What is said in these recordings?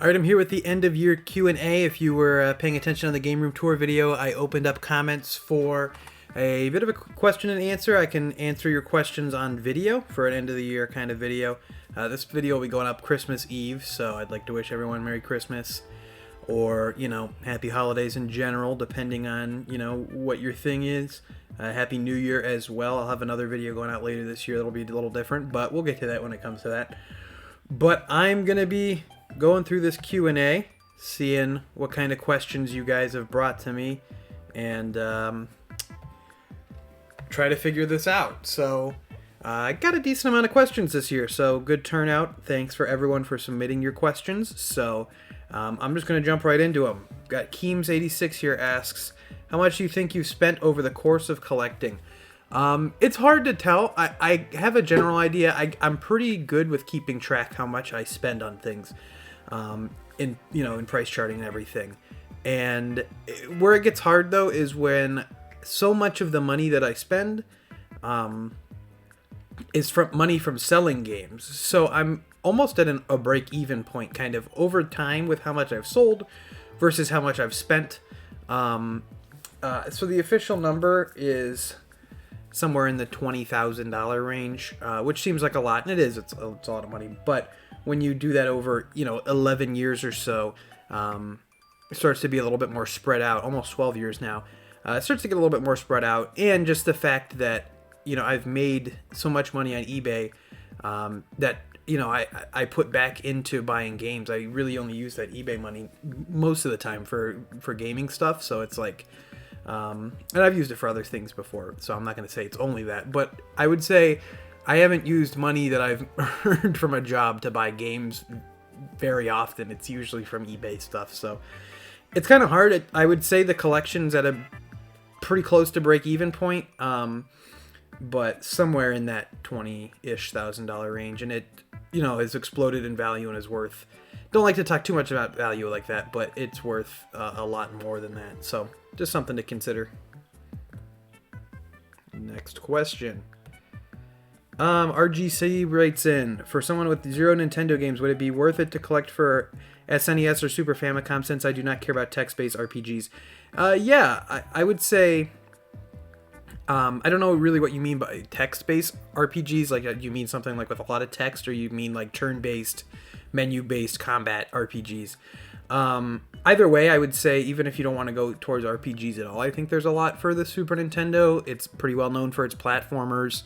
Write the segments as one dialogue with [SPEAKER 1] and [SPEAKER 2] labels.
[SPEAKER 1] All right, I'm here with the end of year Q&A. If you were paying attention on the Game Room Tour video, I opened up comments for a bit of a question and answer. I can answer your questions on video for an end of the year kind of video. This video will be going up Christmas Eve, so I'd like to wish everyone Merry Christmas or, Happy Holidays in general, depending on, what your thing is. Happy New Year as well. I'll have another video going out later this year that'll be a little different, but we'll get to that when it comes to that. But I'm going to be going through this Q&A, seeing what kind of questions you guys have brought to me, and try to figure this out. So I got a decent amount of questions this year, so good turnout. Thanks for everyone for submitting your questions. So I'm just going to jump right into them. Got Keems86 here asks, how much do you think you've spent over the course of collecting? It's hard to tell. I have a general idea. I'm pretty good with keeping track how much I spend on things, in price charting and everything. And where it gets hard though is when so much of the money that I spend, is from money from selling games. So I'm almost at a break-even point, kind of over time with how much I've sold versus how much I've spent. So the official number is somewhere in the $20,000 range, which seems like a lot, and it is. It's a lot of money. But when you do that over, 11 years or so, it starts to be a little bit more spread out. Almost 12 years now, it starts to get a little bit more spread out, and just the fact that I've made so much money on eBay that I put back into buying games. I really only use that eBay money most of the time for gaming stuff. So it's like. And I've used it for other things before, so I'm not going to say it's only that, but I would say I haven't used money that I've earned from a job to buy games very often. It's usually from eBay stuff, so it's kind of hard. I would say the collection's at a pretty close to break-even point, but somewhere in that $20,000-ish range, and it, has exploded in value and is worth, don't like to talk too much about value like that, but it's worth a lot more than that, so just something to consider. Next question. RGC writes in, for someone with 0 Nintendo games, would it be worth it to collect for SNES or Super Famicom since I do not care about text-based RPGs? Yeah, I would say, I don't know really what you mean by text-based RPGs. Like, you mean something like with a lot of text, or you mean like turn-based, menu-based combat RPGs? Either way, I would say, even if you don't want to go towards RPGs at all, I think there's a lot for the Super Nintendo. It's pretty well known for its platformers.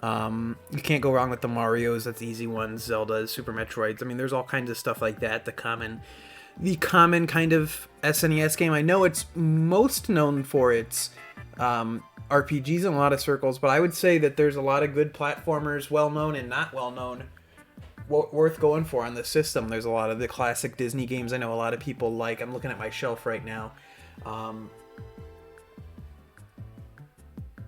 [SPEAKER 1] You can't go wrong with the Marios, that's the easy ones, Zeldas, Super Metroids. I mean, there's all kinds of stuff like that. The common kind of SNES game. I know it's most known for its RPGs in a lot of circles, but I would say that there's a lot of good platformers, well-known and not well-known, worth going for on the system. There's a lot of the classic Disney games I know a lot of people like. I'm looking at my shelf right now.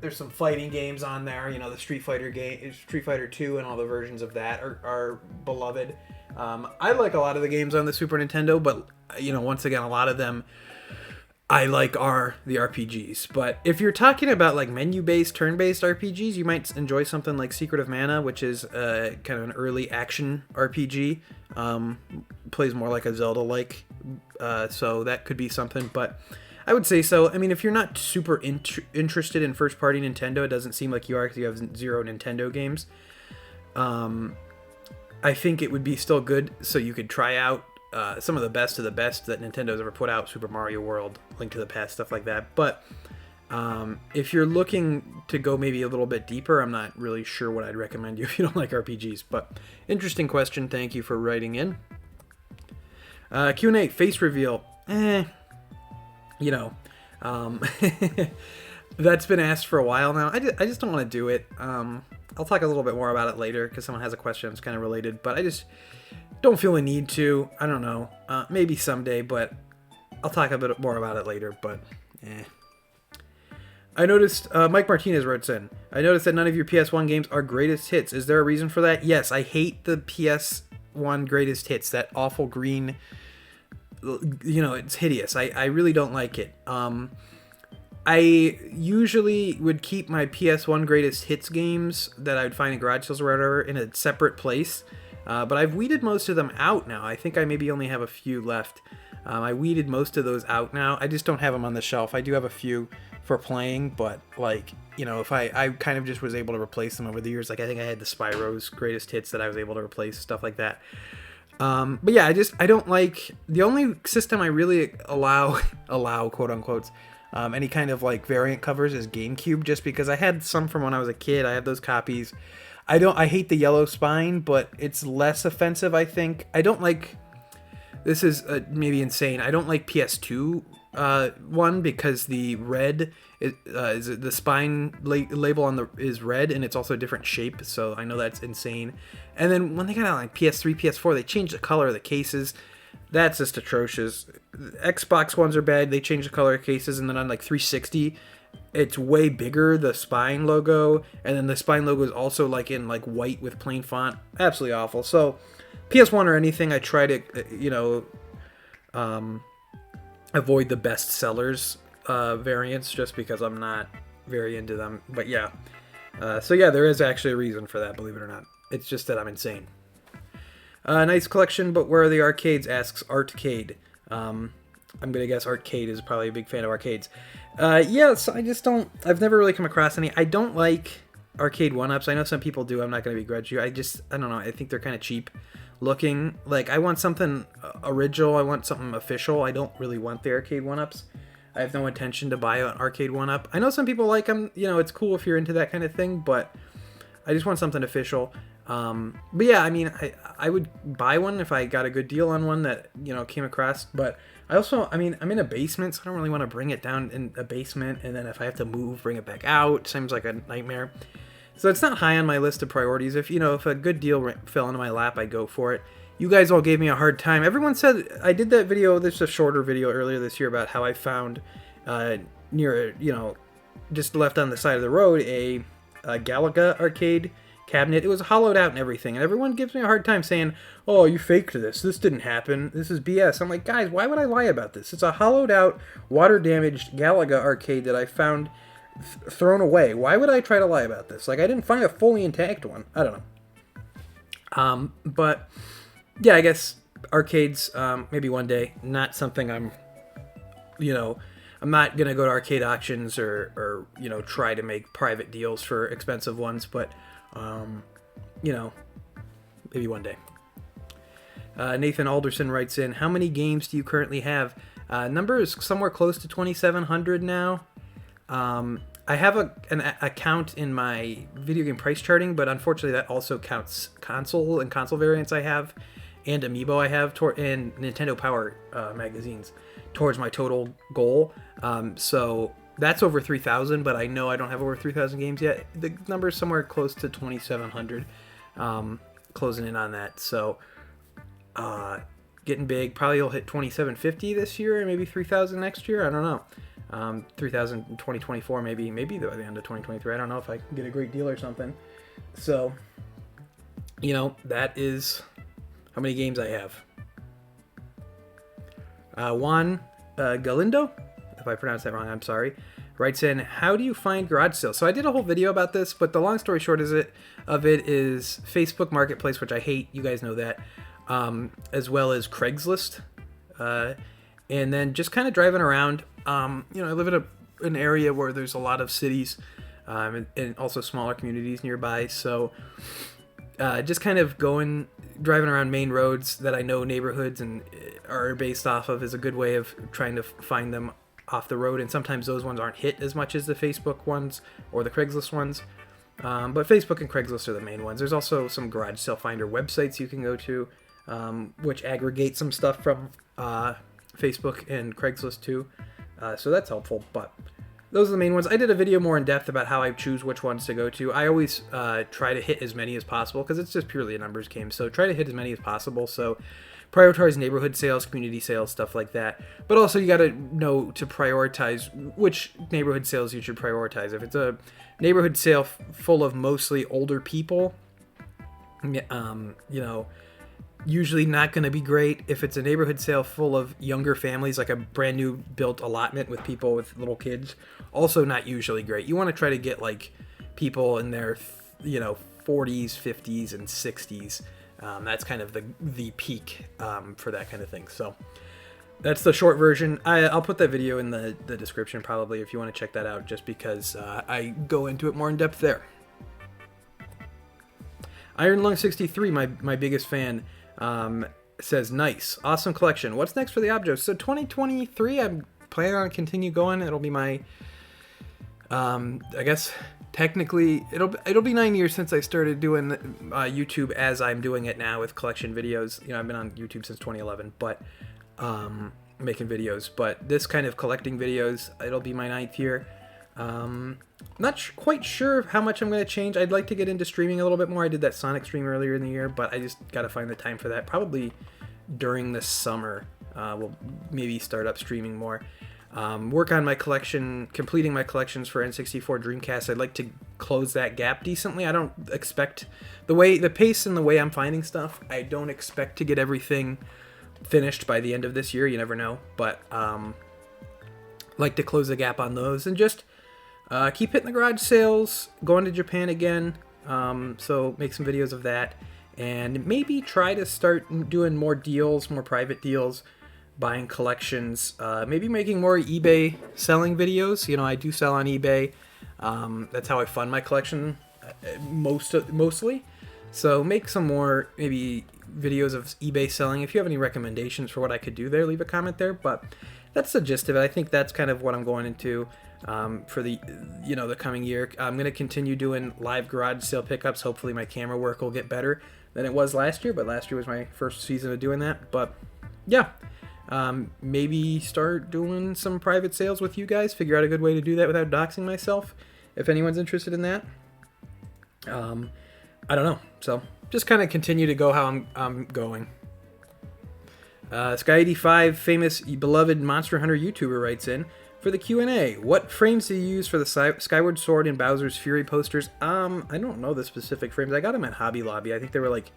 [SPEAKER 1] There's some fighting games on there. The Street Fighter game, Street Fighter 2, and all the versions of that are beloved. I like a lot of the games on the Super Nintendo, but once again, a lot of them I like are the RPGs. But if you're talking about like menu-based, turn-based RPGs, you might enjoy something like Secret of Mana, which is kind of an early action RPG. Plays more like a Zelda-like, so that could be something. But I would say so. I mean, if you're not super interested in first-party Nintendo, it doesn't seem like you are because you have 0 Nintendo games. I think it would be still good, so you could try out some of the best that Nintendo's ever put out, Super Mario World, Link to the Past, stuff like that. But if you're looking to go maybe a little bit deeper, I'm not really sure what I'd recommend you if you don't like RPGs. But interesting question. Thank you for writing in. Q&A, face reveal. That's been asked for a while now. I just don't want to do it. I'll talk a little bit more about it later because someone has a question that's kind of related, but I just don't feel a need to. I don't know. Maybe someday, but I'll talk a bit more about it later, but I noticed, Mike Martinez wrote in, I noticed that none of your PS1 games are greatest hits. Is there a reason for that? Yes, I hate the PS1 greatest hits. That awful green, it's hideous. I really don't like it. I usually would keep my PS1 greatest hits games that I would find in garage sales or whatever in a separate place. But I've weeded most of them out now. I think I maybe only have a few left. I weeded most of those out now. I just don't have them on the shelf. I do have a few for playing, but like, you know, if I kind of just was able to replace them over the years. Like I think I had the Spyro's Greatest Hits that I was able to replace, stuff like that. But yeah, I don't like, the only system I really allow quote unquote, any kind of like variant covers is GameCube, just because I had some from when I was a kid. I have those copies. I hate the yellow spine, but it's less offensive, I think. I don't like, this is maybe insane, I don't like PS2 one, because the red is the spine label on the is red, and it's also a different shape, so I know that's insane. And then when they got out like PS3, PS4, they changed the color of the cases. That's just atrocious. Xbox ones are bad. They changed the color of cases, and then on like 360, it's way bigger, the spine logo, and then the spine logo is also like in like white with plain font. Absolutely awful. So PS1 or anything, I try to avoid the best sellers variants, just because I'm not very into them. But yeah, so yeah, there is actually a reason for that, believe it or not. It's just that I'm insane. Nice collection, but where are the arcades? Asks Artcade. I'm gonna guess Arcade is probably a big fan of arcades. So I've never really come across any. I don't like arcade 1-ups. I know some people do. I'm not gonna begrudge you. I don't know. I think they're kind of cheap looking. Like, I want something original. I want something official. I don't really want the arcade 1-ups. I have no intention to buy an arcade 1-up. I know some people like them. You know, it's cool if you're into that kind of thing, but I just want something official. But yeah, I mean, I would buy one if I got a good deal on one that, you know, came across. But I also, I mean, I'm in a basement, so I don't really want to bring it down in a basement, and then if I have to move, bring it back out. Seems like a nightmare. So it's not high on my list of priorities. If a good deal fell into my lap, I'd go for it. You guys all gave me a hard time. Everyone said, I did that video, this is a shorter video earlier this year, about how I found near, just left on the side of the road, a Galaga arcade cabinet. It was hollowed out and everything, and everyone gives me a hard time saying, oh, you faked this didn't happen, this is BS. I'm like, guys, why would I lie about this? It's a hollowed out, water damaged Galaga arcade that I found thrown away. Why would I try to lie about this? Like, I didn't find a fully intact one. I don't know. But yeah, I guess arcades, maybe one day. Not something I'm not gonna go to arcade auctions or try to make private deals for expensive ones, but maybe one day. Nathan Alderson writes in, how many games do you currently have? Number is somewhere close to 2,700 now. I have an account in my video game price charting, but unfortunately that also counts console and console variants I have, and Amiibo I have, and Nintendo Power magazines towards my total goal. So that's over 3,000, but I know I don't have over 3,000 games yet. The number is somewhere close to 2,700, closing in on that. So getting big. Probably will hit 2,750 this year and maybe 3,000 next year. I don't know. 3,000 in 2024, maybe by the end of 2023. I don't know if I can get a great deal or something. So, that is how many games I have. Juan Galindo, if I pronounced that wrong, I'm sorry, writes in, how do you find garage sales? So I did a whole video about this, but the long story short of it is Facebook Marketplace, which I hate. You guys know that. As well as Craigslist. And then just kind of driving around. I live in an area where there's a lot of cities and also smaller communities nearby. So just kind of driving around main roads that I know neighborhoods and are based off of is a good way of trying to find them off the road. And sometimes those ones aren't hit as much as the Facebook ones or the Craigslist ones. But Facebook and Craigslist are the main ones. There's also some garage sale finder websites you can go to, which aggregate some stuff from Facebook and Craigslist too. So that's helpful, but those are the main ones. I did a video more in depth about how I choose which ones to go to. I always try to hit as many as possible because it's just purely a numbers game. So try to hit as many as possible. So prioritize neighborhood sales, community sales, stuff like that. But also you got to know to prioritize which neighborhood sales you should prioritize. If it's a neighborhood sale full of mostly older people, usually not going to be great. If it's a neighborhood sale full of younger families, like a brand new built allotment with people with little kids, also not usually great. You want to try to get like people in their 40s, 50s, and 60s That's kind of the peak for that kind of thing. So that's the short version. I'll put that video in the description probably if you want to check that out, just because I go into it more in depth there. Iron Lung 63, my biggest fan, says, nice, awesome collection. What's next for the Objo? So 2023, I'm planning on continue going. It'll be my, I guess technically it'll be 9 years since I started doing YouTube as I'm doing it now with collection videos. You know, I've been on YouTube since 2011, but making videos. But this kind of collecting videos, it'll be my 9th year. Not quite sure how much I'm going to change. I'd like to get into streaming a little bit more. I did that Sonic stream earlier in the year, but I just got to find the time for that. Probably during the summer, we'll maybe start up streaming more. Work on my collection, completing my collections for N64 Dreamcast. I'd like to close that gap decently. I don't expect the pace and the way I'm finding stuff, I don't expect to get everything finished by the end of this year. You never know, but like to close the gap on those and just keep hitting the garage sales, going to Japan again, so make some videos of that, and maybe try to start doing more deals, more private deals, buying collections, maybe making more eBay selling videos. You know, I do sell on eBay. That's how I fund my collection mostly. So make some more maybe videos of eBay selling. If you have any recommendations for what I could do there, leave a comment there. But that's the gist of it. I think that's kind of what I'm going into for the coming year. I'm going to continue doing live garage sale pickups. Hopefully my camera work will get better than it was last year, but last year was my first season of doing that. But yeah, maybe start doing some private sales with you guys. Figure out a good way to do that without doxing myself, if anyone's interested in that. I don't know. So just kind of continue to go how I'm going. Sky85, famous beloved Monster Hunter YouTuber, writes in for the Q&A. What frames do you use for the Skyward Sword and Bowser's Fury posters? I don't know the specific frames. I got them at Hobby Lobby. I think they were like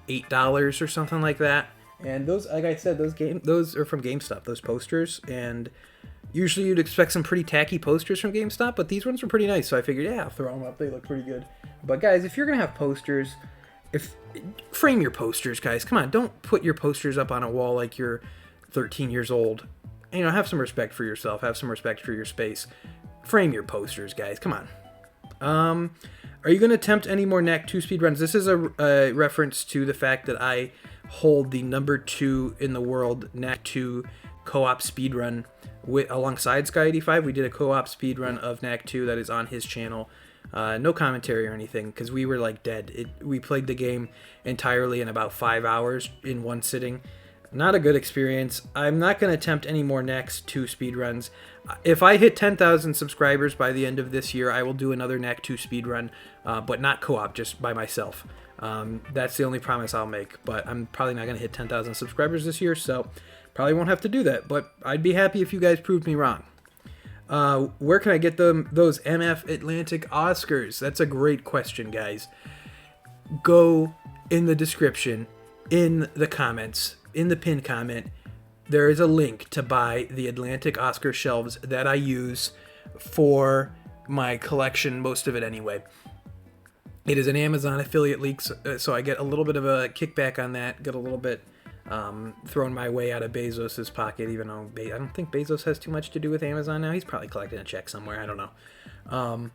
[SPEAKER 1] $8 or something like that. And those, like I said, those are from GameStop, those posters. And usually you'd expect some pretty tacky posters from GameStop, but these ones were pretty nice. So I figured, yeah, I'll throw them up. They look pretty good. But guys, if you're going to have posters, frame your posters, guys. Come on, don't put your posters up on a wall like you're 13 years old. You know, have some respect for yourself. Have some respect for your space. Frame your posters, guys. Come on. Are you going to attempt any more Knack 2 speedruns? This is a reference to the fact that I hold the number 2 in the world Knack 2 co-op speedrun alongside Sky85. We did a co-op speedrun of Knack 2 that is on his channel. No commentary or anything, because we were like dead. We played the game entirely in about 5 hours in one sitting. Not a good experience. I'm not going to attempt any more Knack 2 speedruns. If I hit 10,000 subscribers by the end of this year, I will do another Knack 2 speedrun, but not co-op, just by myself. That's the only promise I'll make, but I'm probably not going to hit 10,000 subscribers this year, so probably won't have to do that, but I'd be happy if you guys proved me wrong. Where can I get those MF Atlantic Oscars? That's a great question, guys. Go in the description, in the comments, in the pinned comment. There is a link to buy the Atlantic Oscar shelves that I use for my collection, most of it anyway. It is an Amazon affiliate link, so I get a little bit of a kickback on that, get a little bit thrown my way out of Bezos's pocket, even though I don't think Bezos has too much to do with Amazon now. He's probably collecting a check somewhere. I don't know.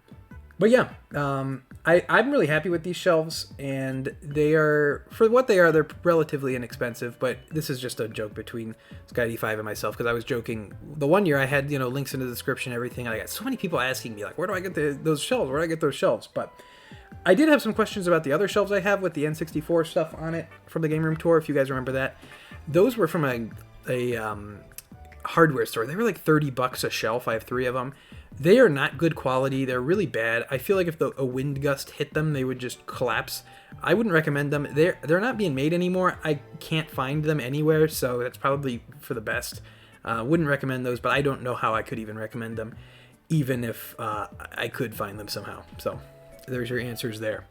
[SPEAKER 1] But yeah, I'm really happy with these shelves, and they are, for what they are, they're relatively inexpensive, but this is just a joke between Sky85 and myself, because I was joking. The one year I had, links in the description and everything, and I got so many people asking me, like, where do I get those shelves? Where do I get those shelves? But I did have some questions about the other shelves I have with the N64 stuff on it from the Game Room Tour, if you guys remember that. Those were from a hardware store. They were like $30 a shelf. I have 3 of them. They are not good quality. They're really bad. I feel like if a wind gust hit them, they would just collapse. I wouldn't recommend them. They're not being made anymore. I can't find them anywhere, so that's probably for the best. Wouldn't recommend those, but I don't know how I could even recommend them, even if I could find them somehow. So there's your answers there.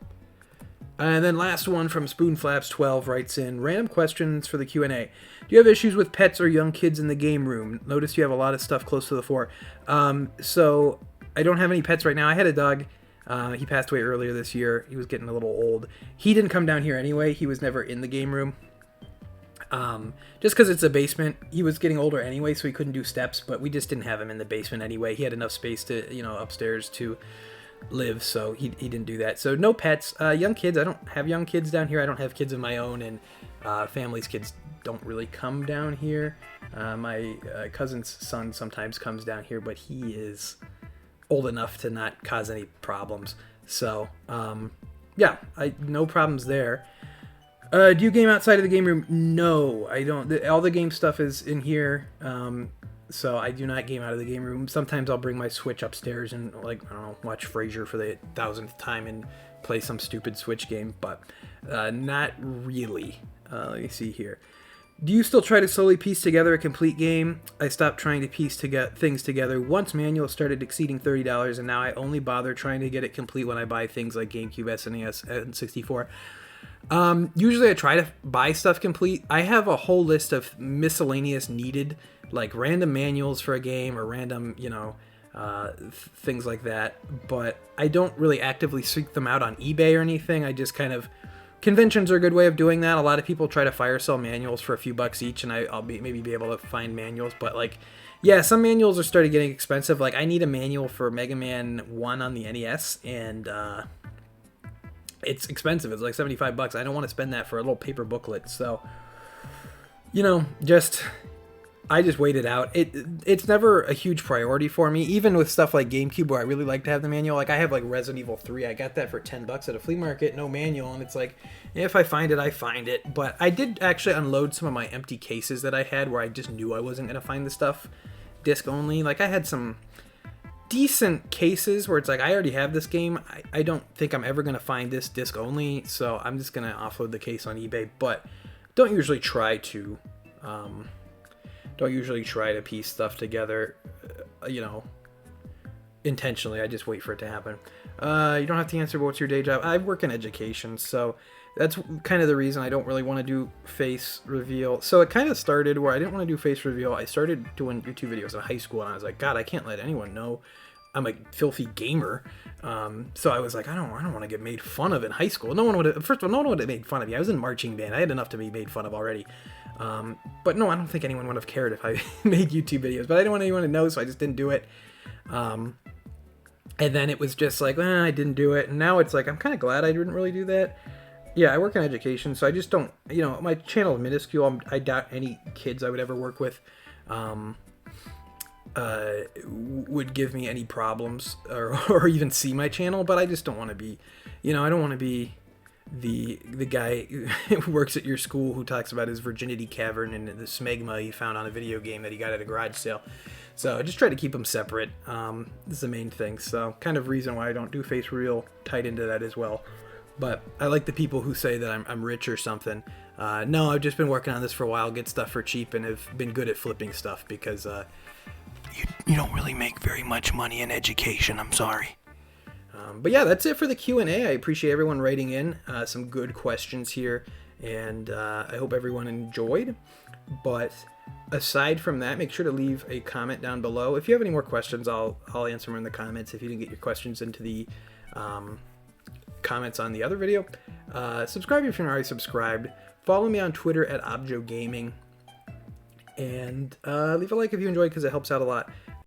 [SPEAKER 1] And then last one from Spoonflaps12 writes in, random questions for the Q&A. Do you have issues with pets or young kids in the game room? Notice you have a lot of stuff close to the floor. So I don't have any pets right now. I had a dog He passed away earlier this year. He was getting a little old. He didn't come down here anyway. He was never in the game room. Just because it's a basement. He was getting older anyway, so he couldn't do steps, but we just didn't have him in the basement anyway. He had enough space to, upstairs to live, so he didn't do that. So no pets. Young kids, I don't have young kids down here. I don't have kids of my own, and family's kids don't really come down here. My cousin's son sometimes comes down here, but he is old enough to not cause any problems. So, yeah, no problems there. Do you game outside of the game room? No, I don't. All the game stuff is in here, so I do not game out of the game room. Sometimes I'll bring my Switch upstairs and, watch Frasier for the 1000th time and play some stupid Switch game, but not really. Let me see here. Do you still try to slowly piece together a complete game? I stopped trying to piece things together once manuals started exceeding $30, and now I only bother trying to get it complete when I buy things like GameCube, SNES, and 64. Usually I try to buy stuff complete. I have a whole list of miscellaneous needed, like random manuals for a game or random, things like that. But I don't really actively seek them out on eBay or anything. I just kind of... Conventions are a good way of doing that. A lot of people try to fire sell manuals for a few bucks each, and I'll maybe be able to find manuals. But, some manuals are starting getting expensive. I need a manual for Mega Man 1 on the NES, and... it's expensive. It's like $75. I don't want to spend that for a little paper booklet. So, I just wait it out. It's never a huge priority for me, even with stuff like GameCube where I really like to have the manual. I have Resident Evil 3. I got that for $10 at a flea market, no manual, and it's if I find it, I find it. But I did actually unload some of my empty cases that I had where I just knew I wasn't going to find the stuff disc only. I had some decent cases where it's I already have this game. I don't think I'm ever going to find this disc only, so I'm just going to offload the case on eBay, but don't usually try to piece stuff together, intentionally. I just wait for it to happen. You don't have to answer what's your day job. I work in education, so that's kind of the reason I don't really want to do face reveal. So it kind of started where I didn't want to do face reveal. I started doing YouTube videos in high school, and I was like, God, I can't let anyone know I'm a filthy gamer. So I was like, I don't want to get made fun of in high school. No one would have made fun of me. I was in marching band. I had enough to be made fun of already. But no, I don't think anyone would have cared if I made YouTube videos, but I didn't want anyone to know, so I just didn't do it. And then it was just I didn't do it. And now it's I'm kind of glad I didn't really do that. Yeah, I work in education, so I just don't, my channel is minuscule. I doubt any kids I would ever work with would give me any problems or even see my channel, but I just don't want to be, I don't want to be the guy who works at your school who talks about his virginity cavern and the smegma he found on a video game that he got at a garage sale. So I just try to keep them separate. This is the main thing. So kind of reason why I don't do face reveal tied into that as well. But I like the people who say that I'm rich or something. No, I've just been working on this for a while, get stuff for cheap, and have been good at flipping stuff because you don't really make very much money in education. I'm sorry. But yeah, that's it for the Q&A. I appreciate everyone writing in some good questions here, and I hope everyone enjoyed. But aside from that, make sure to leave a comment down below. If you have any more questions, I'll answer them in the comments if you didn't get your questions into the comments on the other video. Subscribe if you're not already subscribed. Follow me on Twitter at ObjoGaming. And leave a like if you enjoyed because it helps out a lot.